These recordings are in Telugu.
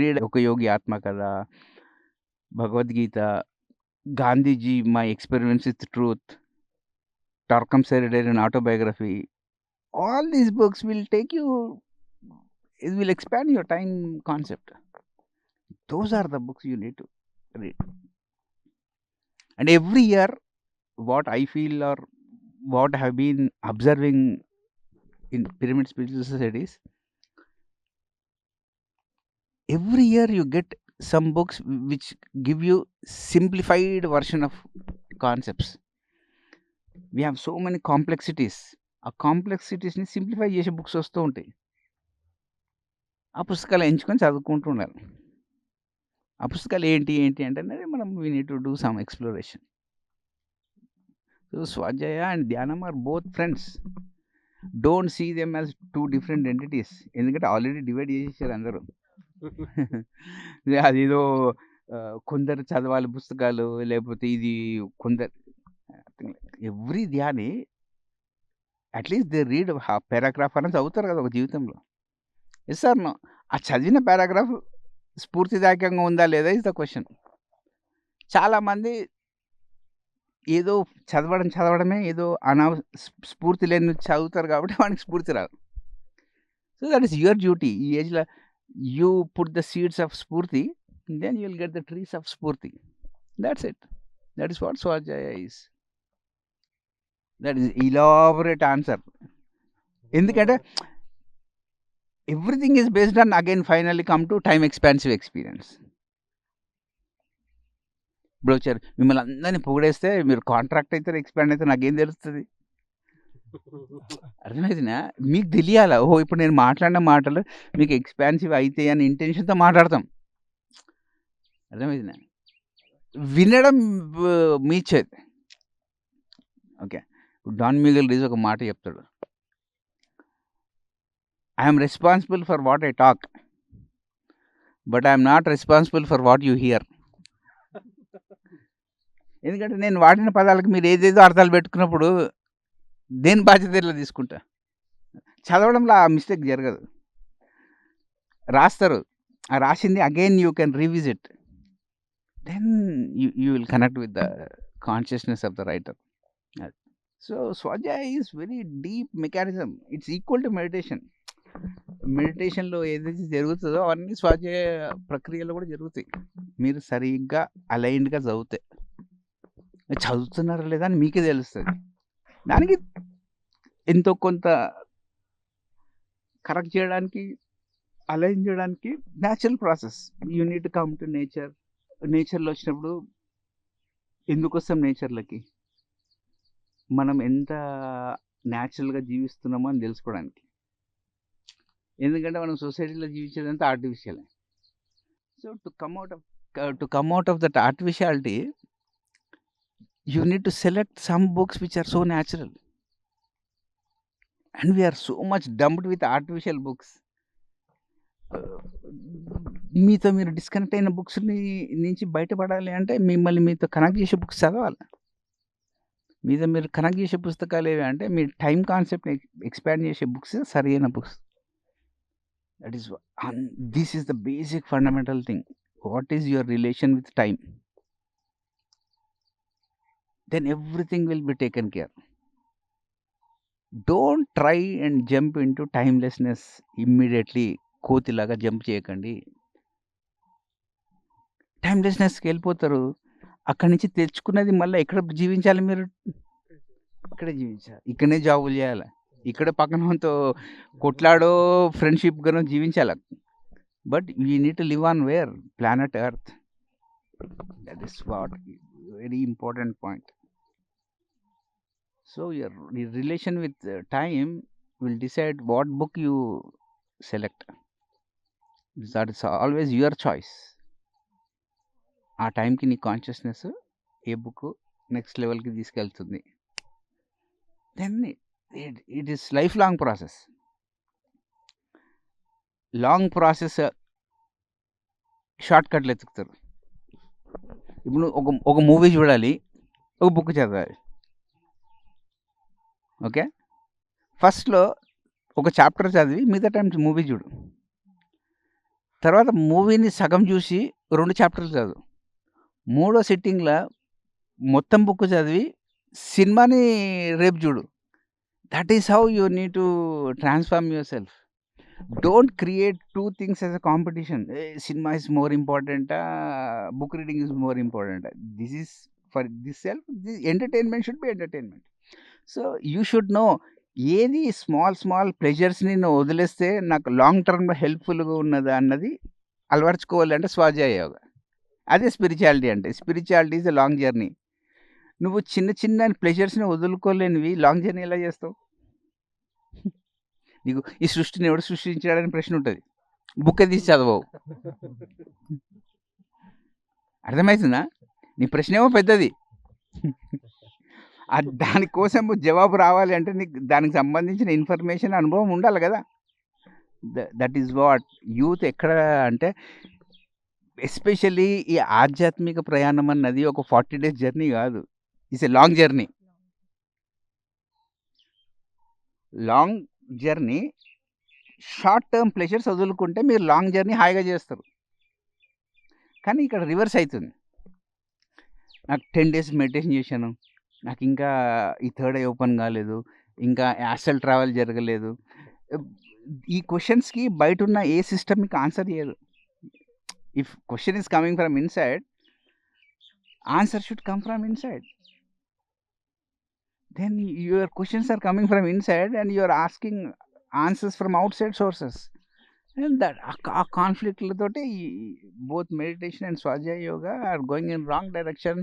రీడ్ ఒక యోగి ఆత్మకథ, Bhagavad Gita, Gandhiji my experiments with truth, టార్కమ్ సెరిడేరియన్ autobiography. All these books will take you, it will expand your time concept. Those are the books you need to read. And every year, what I feel or what I have been observing in pyramid spiritual societies, every year you get some books which give you simplified version of concepts. We have so many complexities. ఆ కాంప్లెక్సిటీస్ని సింప్లిఫై చేసే బుక్స్ వస్తూ ఉంటాయి. ఆ పుస్తకాలు ఎంచుకొని చదువుకుంటూ ఉండాలి. ఆ పుస్తకాలు ఏంటి అంటే మనం we need to do some exploration. So swadhyaya and dhyanam are both friends. Don't see them as 2 different entities. ఎందుకంటే ఆల్రెడీ డివైడ్ చేసేసారు అందరూ. అదేదో కొందరు చదవాలి పుస్తకాలు, లేకపోతే ఇది కొందరు. Every dhyani at least they read paragraph అనేది చదువుతారు కదా ఒక జీవితంలో. Yes sir no? ఆ చదివిన పారాగ్రాఫ్ స్ఫూర్తిదాయకంగా ఉందా లేదా ఇస్ ద క్వశ్చన్. చాలామంది ఏదో చదవడమే ఏదో స్ఫూర్తి లేని చదువుతారు కాబట్టి వానికి స్ఫూర్తి రాదు. So that is your duty. ఈ ఏజ్లో you put the seeds of స్ఫూర్తి, then you will get the trees of స్ఫూర్తి. That's it. That is what స్వాధ్యాయ is. That is elaborate answer. ఎందుకంటే everything is based on again finally come to time expansive experience. ఇప్పుడు వచ్చారు మిమ్మల్ని అందరినీ పొగిడేస్తే మీరు కాంట్రాక్ట్ అయితే ఎక్స్పాండ్ అయితే నాకేం తెలుస్తుంది? అర్థమవుతుందా? మీకు తెలియాలా, ఓహో ఇప్పుడు నేను మాట్లాడిన మాటలు మీకు ఎక్స్పాన్సివ్ అయితే అని ఇంటెన్షన్తో మాట్లాడతాం. అర్థమవుతుందా? వినడం మీ చేతి. ఓకే, డాన్ మిగల్ రీజ్ ఒక మాట చెప్తాడు, I'm responsible for what I talk, but I'm not responsible for what you here. ఎందుకంటే నేను వాడిన పదాలకు మీరు ఏదేదో అర్థాలు పెట్టుకున్నప్పుడు దేని బాధ్యత ఇలా తీసుకుంటా. చదవడంలో ఆ మిస్టేక్ జరగదు. రాస్తారు, ఆ రాసింది again you can revisit, then you will connect with the consciousness of the writer. So స్వాధ్యాయ is very deep mechanism. It's equal to meditation. మెడిటేషన్లో ఏదైతే జరుగుతుందో అవన్నీ స్వాధ్యాయ ప్రక్రియలో కూడా జరుగుతాయి, మీరు సరిగ్గా అలైన్డ్గా చదివితే. చదువుతున్నారా లేదా అని మీకే తెలుస్తుంది. దానికి ఎంతో కొంత కరెక్ట్ చేయడానికి, అలైన్ చేయడానికి natural process. You need to come to nature. నేచర్లో వచ్చినప్పుడు ఎందుకు వస్తాం నేచర్లకి? మనం ఎంత న్యాచురల్గా జీవిస్తున్నామో అని తెలుసుకోవడానికి. ఎందుకంటే మనం సొసైటీలో జీవించేదంతా ఆర్టిఫిషియలే. So to come out of that artificiality, you need to select some books which are so natural, and we are so much dumped with artificial books. మీతో మీరు డిస్కనెక్ట్ అయిన బుక్స్ నుంచి బయటపడాలి అంటే మిమ్మల్ని మీతో కనెక్ట్ చేసే బుక్స్ చదవాలి. మీతో మీరు కనెక్ట్ చేసే పుస్తకాలు ఏవి అంటే మీ టైం కాన్సెప్ట్ని ఎక్స్పాండ్ చేసే బుక్స్ సరైన books. That is this is the basic fundamental thing. What is your relation with time? then everything will be taken care. Don't try and jump into timelessness immediately. కోతిలాగా జంప్ చేయకండి. టైమ్లెస్నెస్కి వెళ్ళిపోతారు. అక్కడి నుంచి తెచ్చుకున్నది మళ్ళీ ఎక్కడ జీవించాలి? మీరు ఇక్కడే జీవించాలి, ఇక్కడనే జాబులు చేయాలి, ఇక్కడ పక్కనతో కొట్లాడో ఫ్రెండ్షిప్గానో జీవించాలి. But you need to live on wear? Planet earth. That is what very important point. So your relation with time will decide what book you select. That is always your choice. ఆ టైంకి నీ కాన్షియస్నెస్ ఏ బుక్ నెక్స్ట్ లెవెల్కి తీసుకెళ్తుంది. Then it is lifelong process. Long process short కట్లు ఎత్తుకుతారు. ఇప్పుడు ఒక మూవీ చూడాలి, ఒక బుక్ చదవాలి. ఓకే. ఫస్ట్‌లో ఒక చాప్టర్ చదివి మిగతా టైమ్స్ మూవీ చూడు. తర్వాత మూవీని సగం చూసి 2 చాప్టర్లు చదువు. మూడో సిట్టింగ్‌ల మొత్తం బుక్ చదివి సినిమాని రేపు చూడు. That is how you need to transform yourself. Don't create 2 things as a competition. సినిమా ఈస్ మోర్ ఇంపార్టెంటా, బుక్ రీడింగ్ ఈస్ మోర్ ఇంపార్టెంటా. This is for this self. Entertainment should be entertainment. So, you should know ఏది స్మాల్ ప్లెజర్స్‌ని నువ్వు వదిలేస్తే నాకు లాంగ్ టర్మ్‌లో హెల్ప్‌ఫుల్‌గా ఉన్నదా అన్నది అలవరుచుకోవాలంటే స్వాధ్యాయ యోగ. అదే స్పిరిచువాలిటీ అంటే. Spirituality is a long journey. నువ్వు చిన్న ప్లెజర్స్‌ని వదులుకోలేనివి లాంగ్ జర్నీ ఎలా చేస్తావు? నీకు ఈ సృష్టిని ఎవడు సృష్టించాడని ప్రశ్న ఉంటది. బుక్ తీసి చదవవు. అర్థమవుతుందా? నీ ప్రశ్నేమో పెద్దది. దానికోసం జవాబు రావాలి అంటే నీకు దానికి సంబంధించిన ఇన్ఫర్మేషన్, అనుభవం ఉండాలి కదా! దట్ ఈస్ వాట్ యూత్ ఎక్కడ అంటే ఎస్పెషల్లీ ఈ ఆధ్యాత్మిక ప్రయాణం అన్నది ఒక 40 డేస్ జర్నీ కాదు. It's a long journey. Long journey short term pleasures వదులుకుంటే మీరు లాంగ్ జర్నీ హాయిగా చేస్తారు. కానీ ఇక్కడ రివర్స్ అయితుంది. నాకు 10 డేస్ మెడిటేషన్ చేశాను. నాకు ఇంకా ఈ థర్డ్ ఐ ఓపెన్ కాలేదు. ఇంకా యాస్ట్రల్ ట్రావెల్ జరగలేదు. ఈ క్వెషన్స్‌కి బయటున్న ఏ సిస్టమ్ మీకు ఆన్సర్ చేయదు. If question is coming from inside, answer should come from inside. Then your questions are coming from inside and you are asking answers from outside sources. And that ఆ కాన్‌ఫ్లిక్ట్‌లతోటి both meditation and Swajaya yoga are going in wrong direction,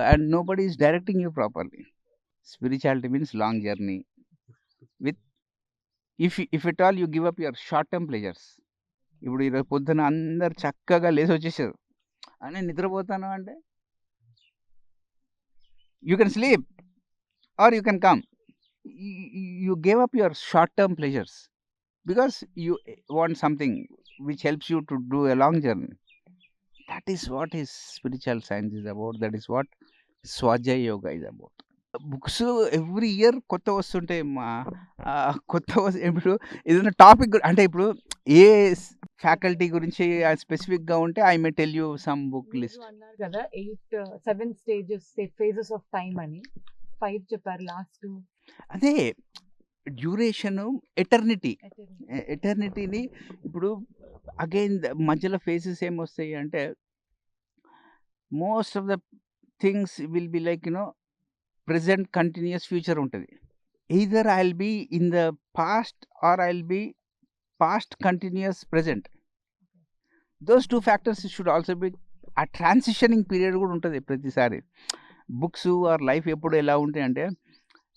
and nobody is directing you properly. Spirituality means long journey with if at all you give up your short term pleasures. ఇప్పుడు ఈరోజు పొద్దున అందరూ చక్కగా లేసి వచ్చేసారు. నేను నిద్రపోతాను అంటే you can sleep or you can come. You gave up your short term pleasures because you want something which helps you to do a long journey. That is what is spiritual science is about. That is what Swajaya yoga is about. Books every year కొత్త వస్తుంటాయి. కొత్త ఇప్పుడు ఏదైనా టాపిక్ అంటే ఇప్పుడు ఏ ఫ్యాకల్టీ గురించి స్పెసిఫిక్గా ఉంటే I may tell you some book list. అన్నారు కదా 7 స్టేజెస్ ఫేజెస్ ఆఫ్ టైం అని 5 చెప్పారు లాస్ట్. అదే డ్యూరేషను, ఎటర్నిటీని ఇప్పుడు అగైన్ మధ్యలో ఫేజెస్ ఏమొస్తాయి అంటే most of the things will be like present, continuous, future ఉంటుంది. Either I will be in the past or I will be past, continuous, present. Those 2 factors should also be. ఆ ట్రాన్సిషనింగ్ పీరియడ్ కూడా ఉంటుంది ప్రతిసారి. బుక్స్ ఆర్ లైఫ్ ఎప్పుడు ఎలా ఉంటాయి అంటే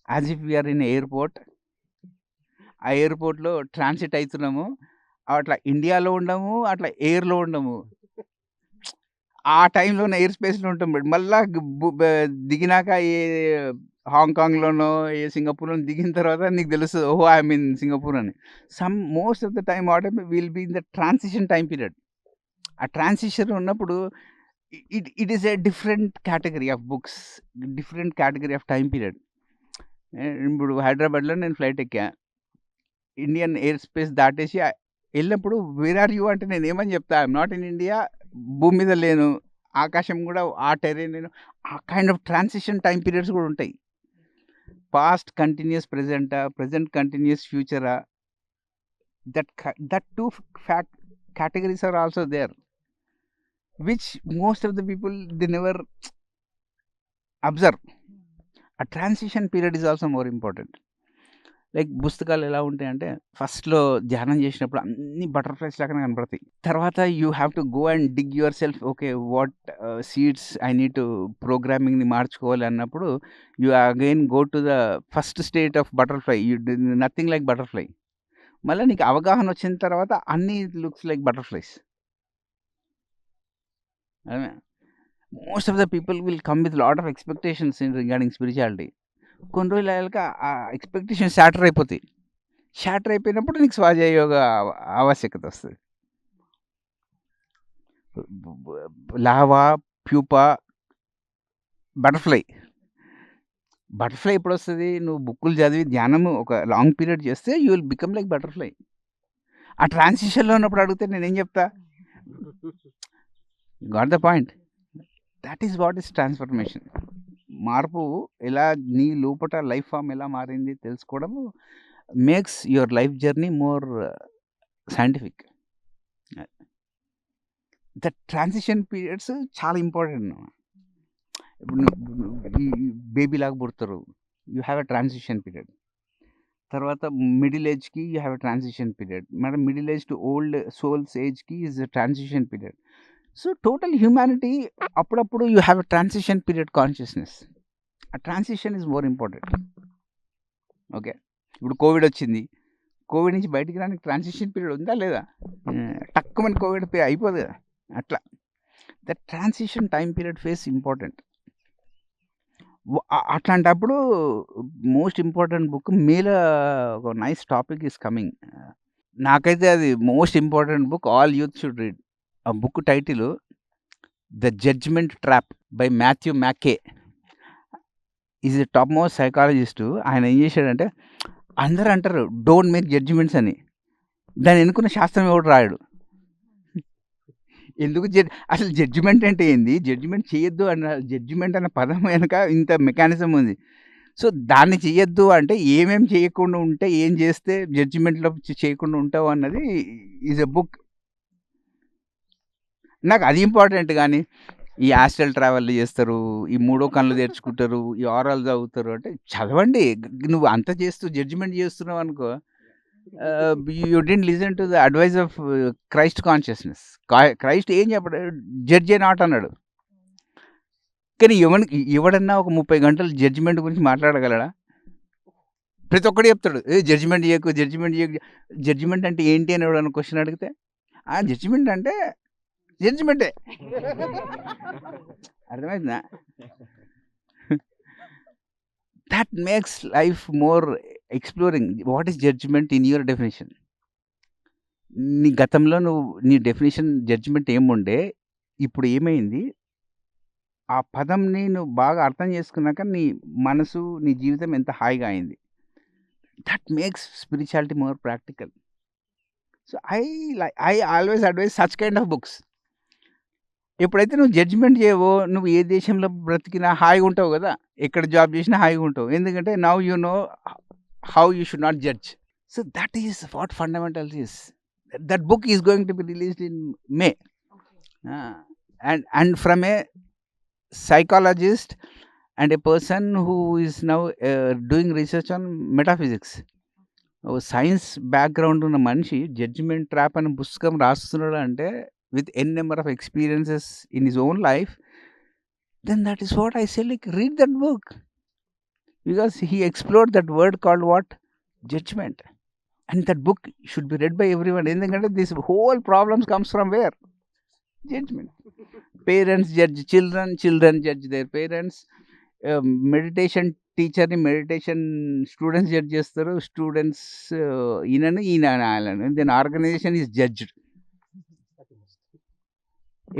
as if we are in airport. ఆ ఎయిర్పోర్ట్‌లో ట్రాన్సిట్ అవుతున్నాము. అట్లా ఇండియాలో ఉండము, అట్లా ఎయిర్‌లో ఉండము. ఆ టైంలోనే ఎయిర్ స్పేస్‌లో ఉంటాం. మళ్ళా దిగినాక ఏ హాంకాంగ్‌లోనో, ఏ సింగపూర్‌లోనో దిగిన తర్వాత నీకు తెలుస్తది. ఓహో! ఐ యామ్ ఇన్ సింగపూర్ అని. Most of the time what will be in the transition time period. ఆ ట్రాన్సిషన్ ఉన్నప్పుడు it is a different category of books, different category of time period. ఇప్పుడు హైదరాబాద్‌లో నేను ఫ్లైట్ ఎక్కా. ఇండియన్ ఎయిర్ స్పేస్ దాటేసి వెళ్ళినప్పుడు వేర్ ఆర్ యూ అంటే నేను ఏమని చెప్తా? I'm not in India. భూమి మీద లేను, ఆకాశం కూడా ఆ టెర్రైన్ నేను. ఆ kind of transition time periods కూడా ఉంటాయి. పాస్ట్ కంటిన్యూస్ ప్రెజెంటా, ప్రెజెంట్ కంటిన్యూస్ ఫ్యూచరా, that two categories are also there, which most of the people they never observe. A transition period is also more important. Like పుస్తకాలు ఎలా ఉంటాయంటే ఫస్ట్‌లో ధ్యానం చేసినప్పుడు అన్నీ బటర్‌ఫ్లైస్ లాగానే కనపడతాయి. తర్వాత you have to go and dig yourself. Okay, what seeds I need to ప్రోగ్రామింగ్‌ని మార్చుకోవాలి అన్నప్పుడు you again go to the first state of butterfly. Nothing like butterfly. మళ్ళీ నీకు అవగాహన వచ్చిన తర్వాత అన్నీ looks like butterflies. Most of the people will come with lot of expectations in regarding spirituality. కొన్ని రోజులు అయ్యాక ఆ ఎక్స్‌పెక్టేషన్ షాటర్ అయిపోతాయి. షాటర్ అయిపోయినప్పుడు నీకు స్వాధ్యాయ యోగా ఆవశ్యకత వస్తది. లావా, ప్యూపా, బటర్‌ఫ్లై బటర్‌ఫ్లై ఎప్పుడొస్తది? నువ్వు బుక్కులు చదివి ధ్యానము ఒక లాంగ్ పీరియడ్ చేస్తే you will become like butterfly. ఆ ట్రాన్సిషన్‌లో ఉన్నప్పుడు అడిగితే నేనేం చెప్తా? Got the point. That is what is transformation. మార్పు ఎలా నీ లోపట లైఫ్ ఫార్మ్ ఎలా మారింది తెలుసుకోవడము makes your life journey more scientific. The transition periods చాలా ఇంపార్టెంట్. ఇప్పుడు ఈ బేబీలాగా పుడతారు. You have a transition period. తర్వాత మిడిల్ ఏజ్‌కి you have a transition period. మరి middle age to old souls ఏజ్‌కి is a transition period. So total humanity అప్పుడప్పుడు you have a transition period consciousness. ఆ transition is more important. Okay. ఇప్పుడు కోవిడ్ వచ్చింది. కోవిడ్ నుంచి బయటికి రానికి ట్రాన్సిషన్ పీరియడ్ ఉందా లేదా? టక్కుమని కోవిడ్ అయిపోదు కదా! అట్లా. That transition time period phase important. అట్లాంటప్పుడు మోస్ట్ ఇంపార్టెంట్ బుక్ మీలో ఒక నైస్ టాపిక్ ఈస్ కమింగ్. నాకైతే అది most important book all youth should read. ఆ book title 'the judgment trap' by Matthew McKay. Is a top most psychologist. ఆయన ఏం చేశాడంటే అందరూ అంటారు డోంట్ మేక్ జడ్జ్‌మెంట్స్ అని. దాన్ని ఎన్నుకున్న శాస్త్రం ఎవడు రాయడు. ఎందుకు అసలు జడ్జిమెంట్ అంటే ఏంది? జడ్జిమెంట్ చేయొద్దు అన్న జడ్జిమెంట్ అన్న పదం వెనక ఇంత మెకానిజం ఉంది. సో దాన్ని చెయ్యొద్దు అంటే ఏమేం చేయకుండా ఉంటే ఏం చేస్తే జడ్జిమెంట్‌లో చేయకుండా ఉంటావు అన్నది ఈజ్ ఎ బుక్. నాకు అది ఇంపార్టెంట్ గానీ, ఈ ఆస్ట్రల్ ట్రావెల్ చేస్తారు, ఈ మూడో కళ్ళు తెరుచుకుంటారు, ఈ ఆరాలు చదువుతారు అంటే చదవండి. నువ్వు అంత చేస్తూ జడ్జిమెంట్ చేస్తున్నావు అనుకో, you didn't listen to the advice of Christ consciousness. Christ ఏం చెప్పడు, జడ్జే నాట్ అన్నాడు. కానీ ఎవడన్నా ఒక 30 గంటలు జడ్జిమెంట్ గురించి మాట్లాడగలడా? ప్రతి ఒక్కడు చెప్తాడు, జడ్జిమెంట్ చేయకు, జడ్జిమెంట్ చేయకు. జడ్జిమెంట్ అంటే ఏంటి అని ఎవడన్నా క్వశ్చన్ అడిగితే, జడ్జిమెంట్ అంటే జడ్జిమెంటే. అర్థమైందా? That makes life more exploring. What is judgement in your definition? నీ గతంలో నీ డెఫినిషన్ జడ్జిమెంట్ ఏముండే, ఇప్పుడు ఏమైంది? ఆ పదంని నువ్వు బాగా అర్థం చేసుకున్నాక నీ మనసు, నీ జీవితం ఎంత హాయిగా అయింది. That makes spirituality more practical. So I always advice such kind of books. ఎప్పుడైతే నువ్వు జడ్జిమెంట్ చేయవో, నువ్వు ఏ దేశంలో బ్రతికినా హాయిగా ఉంటావు కదా! ఎక్కడ జాబ్ చేసినా హాయిగా ఉంటావు. ఎందుకంటే now you know how you should not judge. So that is what fundamentals is. That book is going to be released in May. And from a psychologist and a person who is now doing research on metaphysics. Science background ఉన్న మనిషి జడ్జిమెంట్ ట్రాప్ అనే పుస్తకం రాస్తున్నాడు అంటే with n number of experiences in his own life, then that is what I say, like, read that book. Because he explored that word called what? Judgment. And that book should be read by everyone. Endukante this whole problems comes from where? Judgment. Parents judge children, children judge their parents. Meditation teacher ni meditation students judge చేస్తారు, students ఈయన అనాలని. Then organization is judged.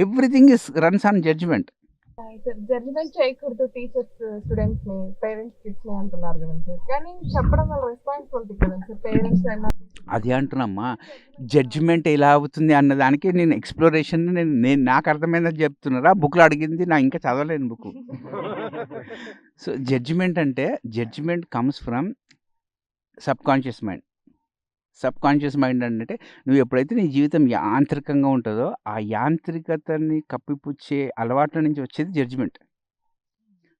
Everything is runs on judgment. Judgement చేయకూడదు టీచర్స్ స్టూడెంట్స్ ని, పేరెంట్స్ కిడ్స్ ని అంటున్నారు కదా సార్. కానీ చెప్పడం వల్ల రెస్పాన్సిబిలిటీ కదా సార్, పేరెంట్స్ అయినా. అది అంటున్నామ్మా, జడ్జిమెంట్ ఎలా అవుతుంది అన్నదానికి నేను ఎక్స్ప్లోరేషన్ నేను నాకు అర్థమైందని చెప్తున్నారా? బుక్లో అడిగింది నా ఇంకా చదవలేను బుక్. సో జడ్జిమెంట్ అంటే judgement comes from subconscious mind. Subconscious mind అంటే నువ్వు ఎప్పుడైతే నీ జీవితం యాంత్రికంగా ఉంటుందో ఆ యాంత్రికతని కప్పిపుచ్చే అలవాట్ల నుంచి వచ్చేది జడ్జిమెంట్.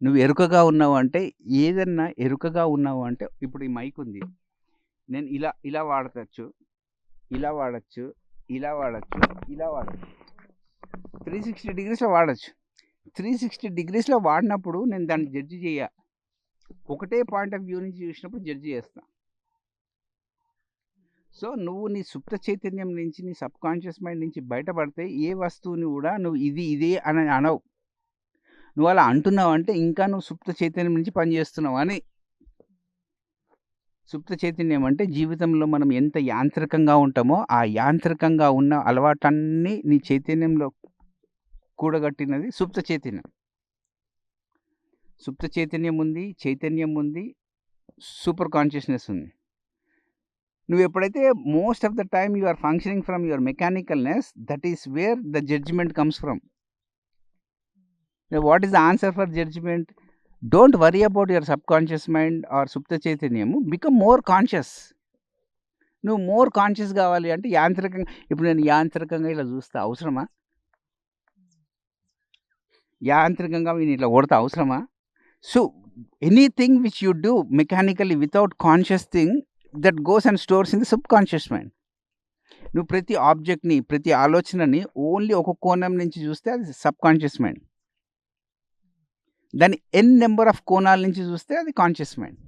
నువ్వు ఎరుకగా ఉన్నావు అంటే, ఏదన్నా ఎరుకగా ఉన్నావు అంటే, ఇప్పుడు ఈ మైక్ ఉంది, నేను ఇలా వాడచ్చు, ఇలా వాడచ్చు, ఇలా వాడచ్చు, ఇలా వాడచ్చు, 360 డిగ్రీస్లో వాడచ్చు. 360 డిగ్రీస్లో వాడినప్పుడు నేను దాన్ని జడ్జి చేయ, ఒకటే పాయింట్ ఆఫ్ వ్యూ నుంచి చూసినప్పుడు జడ్జి చేస్తా. సో నువ్వు నీ సుప్త చైతన్యం నుంచి, నీ సబ్కాన్షియస్ మైండ్ నుంచి బయటపడితే ఏ వస్తువుని కూడా నువ్వు ఇదే అని అనవు. నువ్వు అలా అంటున్నావు అంటే ఇంకా నువ్వు సుప్త చైతన్యం నుంచి పనిచేస్తున్నావు అని. సుప్త చైతన్యం అంటే జీవితంలో మనం ఎంత యాంత్రికంగా ఉంటామో ఆ యాంత్రికంగా ఉన్న అలవాటన్నీ నీ చైతన్యంలో కూడగట్టినది సుప్త చైతన్యం. సుప్త చైతన్యం ఉంది, చైతన్యం ఉంది, సూపర్ కాన్షియస్నెస్ ఉంది. నువ్వు ఎప్పుడైతే most of the time you are functioning from your mechanicalness, that is where the judgment comes from. What is the answer for judgment? Don't worry about your subconscious mind or సుప్త చైతన్యము, బికమ్ మోర్ కాన్షియస్. నువ్వు మోర్ కాన్షియస్ కావాలి అంటే యాంత్రికంగా, ఇప్పుడు నేను యాంత్రికంగా ఇలా చూస్తే అవసరమా? యాంత్రికంగా నేను ఇట్లా కొడతా అవసరమా? So anything which you do mechanically without conscious thing, that goes and stores in the sub conscious mind. నువ్వు ప్రతి ఆబ్జెక్ట్ని, ప్రతి ఆలోచనని ఓన్లీ ఒక కోణం నుంచి చూస్తే అది సబ్ కాన్షియస్ మైండ్. దాన్ని ఎన్ నెంబర్ ఆఫ్ కోణాల నుంచి చూస్తే అది కాన్షియస్ మైండ్.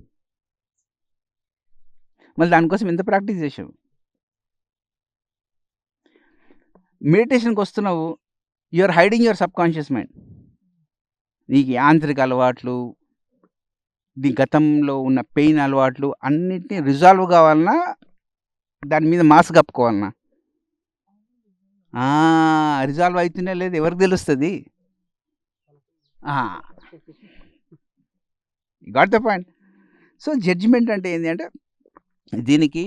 మళ్ళీ దానికోసం ఎంత ప్రాక్టీస్ చేసావు? మెడిటేషన్కి వస్తున్నావు, you are hiding your subconscious mind. నీకు యాంత్రిక అలవాట్లు, నీ గతంలో ఉన్న పెయిన్ అలవాట్లు అన్నిటినీ రిజాల్వ్ కావాలన్నా, దాని మీద మాస్క్ కప్పుకోవాలన్నా, రిజాల్వ్ అవుతున్నా లేదు ఎవరికి తెలుస్తుంది? Got the point. So judgement అంటే ఏంటి అంటే, దీనికి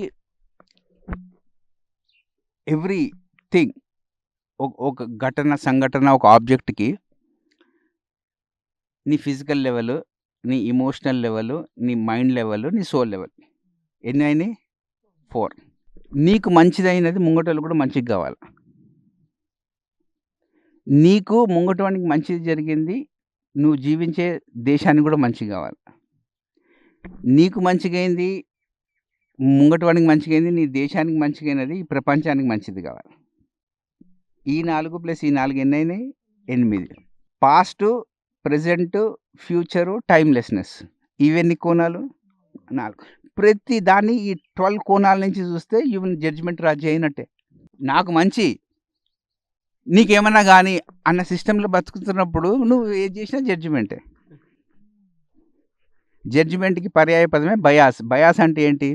ఎవ్రీథింగ్, ఒక ఘటన, సంఘటన, ఒక ఆబ్జెక్ట్కి నీ ఫిజికల్ లెవెల్, నీ ఇమోషనల్ లెవెల్, నీ మైండ్ లెవెల్, నీ సోల్ లెవెల్, ఎన్ని అయినాయి? 4. నీకు మంచిదైనది ముంగటోళ్ళు కూడా మంచిగా కావాలి. నీకు ముంగటవానికి మంచిది జరిగింది, నువ్వు జీవించే దేశానికి కూడా మంచిగా కావాలి. నీకు మంచిగైంది, ముంగటవానికి మంచిగైంది, నీ దేశానికి మంచిగైనది, ఈ ప్రపంచానికి మంచిది కావాలి. ఈ 4 ప్లస్ ఈ 4 ఎన్ని అయినాయి? 8. పాస్ట్, ప్రెజెంట్, ఫ్యూచరు, టైమ్లెస్నెస్, ఇవన్నీ కోణాలు? 4. ప్రతి దాన్ని ఈ 12 కోణాల నుంచి చూస్తే ఈవెన్ జడ్జిమెంట్ రాజీ అయినట్టే. నాకు మంచి, నీకేమన్నా కానీ అన్న సిస్టంలో బతుకుతున్నప్పుడు నువ్వు ఏది చేసినా జడ్జిమెంటే. జడ్జిమెంట్కి పర్యాయ పదమే బయాస్. బయాస్ అంటే ఏంటి?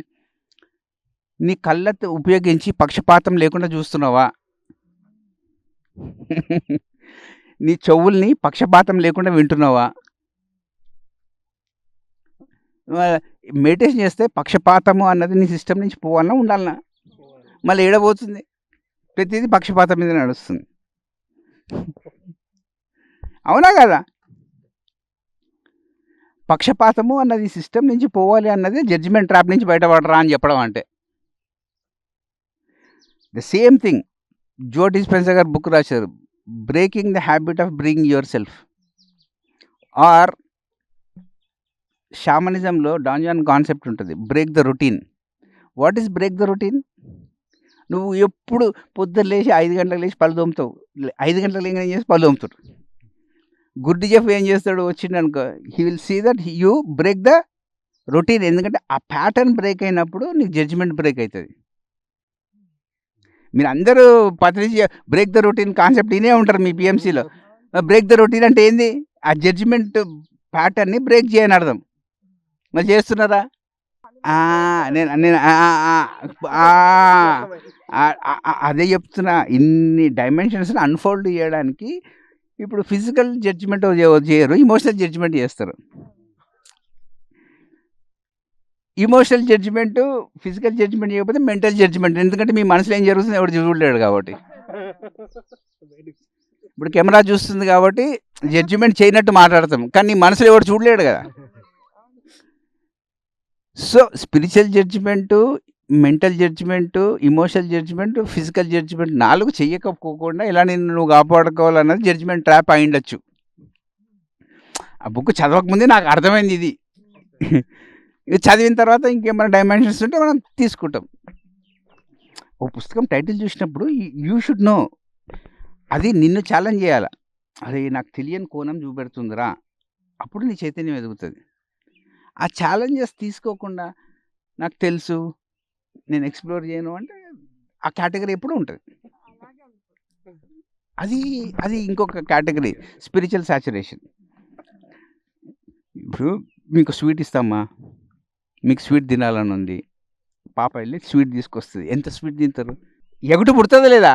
నీ కళ్ళతో ఉపయోగించి పక్షపాతం లేకుండా చూస్తున్నావా? నీ చెవుల్ని పక్షపాతం లేకుండా వింటున్నావా? మెడిటేషన్ చేస్తే పక్షపాతము అన్నది నీ సిస్టమ్ నుంచి పోవాలన్నా ఉండాలన్నా? మళ్ళీ ఏడబోతుంది, ప్రతిదీ పక్షపాతం మీద నడుస్తుంది. అవునా కదా? పక్షపాతము అన్నది సిస్టమ్ నుంచి పోవాలి అన్నది జడ్జిమెంట్ ట్రాప్ నుంచి బయటపడరా అని చెప్పడం అంటే. The same thing Joe Dispenza గారు బుక్ రాశారు, breaking the habit of bring yourself. Or షామనిజంలో డాన్జాన్ కాన్సెప్ట్ ఉంటుంది, break the routine. What is break the routine? నువ్వు ఎప్పుడు పొద్దున్న లేచి 5 గంటలకు లేచి పళ్ళు తోముతావు, 5 గంటలకు ఏం చేసి పళ్ళు తోముతాడు. గుడ్డి జెఫ్ ఏం చేస్తాడు? వచ్చిండు అనుకో, he will see that you break the routine. ఎందుకంటే ఆ ప్యాటర్న్ బ్రేక్ అయినప్పుడు నీకు జడ్జిమెంట్ బ్రేక్ అవుతుంది. మీరు అందరూ Patriji break the routine concept వినే ఉంటారు మీ పిఎంసీలో. బ్రేక్ ద రొటీన్ అంటే ఏంది? ఆ జడ్జిమెంట్ ప్యాటర్న్ని బ్రేక్ చేయని అర్థం. మరి చేస్తున్నారా? నేను అదే చెప్తున్నా, ఇన్ని డైమెన్షన్స్ అన్ఫోల్డ్ చేయడానికి. ఇప్పుడు ఫిజికల్ జడ్జిమెంట్ చేయరు, ఇమోషనల్ జడ్జిమెంట్ చేస్తారు. ఇమోషనల్ జడ్జిమెంట్, ఫిజికల్ జడ్జిమెంట్ చేయకపోతే మెంటల్ జడ్జిమెంట్. ఎందుకంటే మీ మనసులో ఏం జరుగుతుంది ఎవరు చూడలేడు కాబట్టి. ఇప్పుడు కెమెరా చూస్తుంది కాబట్టి జడ్జిమెంట్ చేయనట్టు మాట్లాడతాం, కానీ నీ మనసులో ఎవరు చూడలేడు కదా. So spiritual judgement, mental judgement, emotional judgement, physical judgement 4 చెయ్యకపోకుండా ఇలా నిన్ను నువ్వు కాపాడుకోవాలన్నది జడ్జిమెంట్ ట్రాప్ అయి ఉండొచ్చు. ఆ బుక్ చదవకముందే నాకు అర్థమైంది ఇది. ఇది చదివిన తర్వాత ఇంకేమైనా డైమెన్షన్స్ ఉంటే మనం తీసుకుంటాం. ఓ పుస్తకం టైటిల్ చూసినప్పుడు యూ షుడ్ నో, అది నిన్ను ఛాలెంజ్ చేయాలి. అది నాకు తెలియని కోణం చూపెడుతుందిరా, అప్పుడు నీ చైతన్యం ఎదుగుతుంది. ఆ ఛాలెంజెస్ తీసుకోకుండా నాకు తెలుసు, నేను ఎక్స్ప్లోర్ చేయను అంటే ఆ కేటగిరీ ఎప్పుడు ఉంటుంది. అది ఇంకొక కేటగిరీ, స్పిరిచువల్ సాచురేషన్. ఇప్పుడు మీకు స్వీట్ ఇస్తామా, మీకు స్వీట్ తినాలని ఉంది, పాప వెళ్ళి స్వీట్ తీసుకొస్తుంది. ఎంత స్వీట్ తింటారు? ఎగుటు పుడుతుందా లేదా?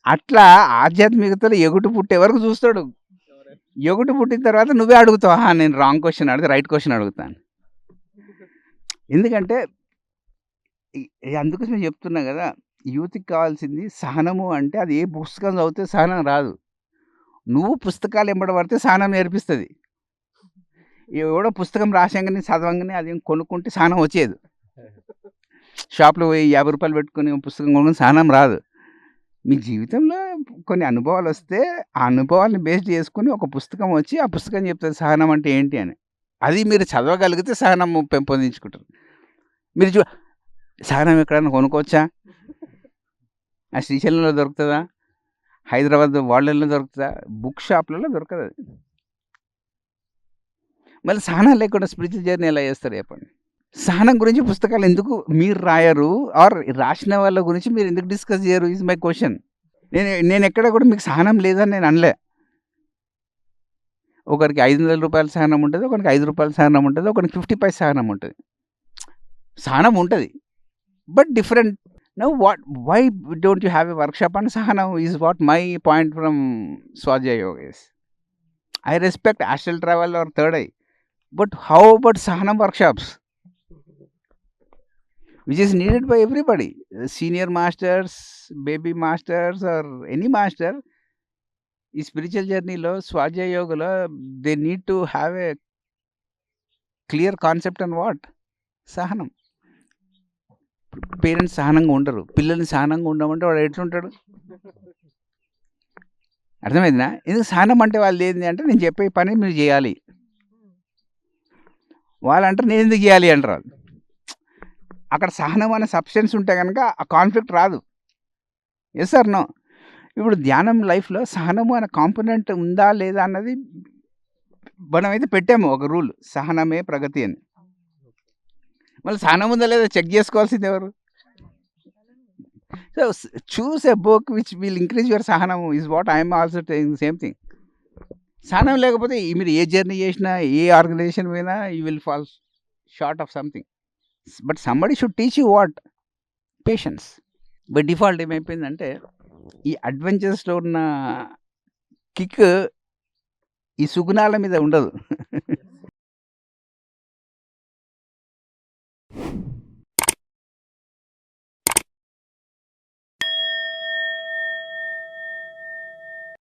అట్లా ఆధ్యాత్మికతలో ఎగుటు పుట్టే వరకు చూస్తాడు. యోగుడు పుట్టిన తర్వాత నువ్వే అడుగుతావు, "ఆహా! నేను రాంగ్ క్వెషన్ అడిగితే రైట్ క్వెషన్ అడుగుతాను." ఎందుకంటే అందుకోసమే చెప్తున్నా కదా, యూత్‌కి కావాల్సింది సహనము. అంటే అది ఏ పుస్తకం చదివితే సహనం రాదు. నువ్వు పుస్తకాలు ఎంబడి పడితే సహనం నేర్పిస్తది. ఎవడో పుస్తకం రాసంగానే చదవంగానే అదేం కొనుక్కుంటే సహనం వచ్చేది. షాప్‌లో పోయి రూ. 50 పెట్టుకొని పుస్తకం కొనుక్కొని సహనం రాదు. మీ జీవితంలో కొన్ని అనుభవాలొస్తే, ఆ అనుభవాల్ని బేస్ చేసుకొని ఒక పుస్తకం వచ్చి, ఆ పుస్తకం చెప్తది సహనం అంటే ఏంటి అని. అది మీరు చదవగలిగితే సహనం పెంపొందించుకుంటారు. మీరు సహనం ఎక్కడైనా కొనుక్కోవచ్చా? ఆ శ్రీశైలంలో దొరుకుతదా? హైదరాబాద్ వాళ్ళల్లో దొరుకుతదా? బుక్ షాప్‌లలో దొరకదది. మళ్ళీ సహనం లేకుండా స్పిరిచ్యువల్ జర్నీ ఎలా చేస్తారు చెప్పండి? సహనం గురించి పుస్తకాలు ఎందుకు మీరు రాయరు? ఆర్ రాసిన వాళ్ళ గురించి మీరు ఎందుకు డిస్కస్ చేయరు? Is my question. నేనెక్కడ కూడా మీకు సహనం లేదని నేను అనలే. ఒకరికి రూ. 500 సహనం ఉంటది. ఒకరికి రూ. 5 సహనం ఉంటది. ఒకరికి 50 పైసా సహనం ఉంటది. సహనం ఉంటది. But different. Now why don't you have a workshop on సహనం is what my point from స్వాధ్యాయ యోగ is. I respect astral travel or third eye. But how about సహనం workshops? Which is needed by everybody. Senior masters, baby masters or any master. ఈ స్పిరిచువల్ జర్నీలో స్వాధ్యాయ యోగలో they need to have a clear concept on what? సహనం. పేరెంట్స్ సహనంగా ఉండరు. పిల్లల్ని సహనంగా ఉండమంటే వాడు ఎట్లుంటాడు? అర్థమైందా? ఎందుకు సహనం అంటే వాళ్ళు ఏంది అంటే, నేను చెప్పే పని మీరు చేయాలి. వాళ్ళంటారు నేను ఎందుకు చేయాలి అంటారు వాళ్ళు. అక్కడ సహనం అనే సబ్స్టెన్స్ ఉంటే గనక ఆ కాన్ఫ్లిక్ట్ రాదు. Yes or no? ఇప్పుడు ధ్యానం లైఫ్‌లో సహనము అనే కాంపోనెంట్ ఉందా లేదా అన్నది మనమైతే పెట్టాము ఒక రూల్. సహనమే ప్రగతి అని. మళ్ళీ సహనం ఉందా లేదా చెక్ చేసుకోవాల్సింది ఎవరు? So choose a book which will increase your సహనం is what I am also saying same thing. సహనం లేకపోతే మీరు ఏ జర్నీ చేసినా, ఏ ఆర్గనైజేషన్ పోయినా you will fall short of something. But somebody should teach you what? Patience. By default ఏమైపోయిందంటే, ఈ అడ్వెంచర్స్‌లో ఉన్న కిక్ ఈ సుగుణాల మీద ఉండదు.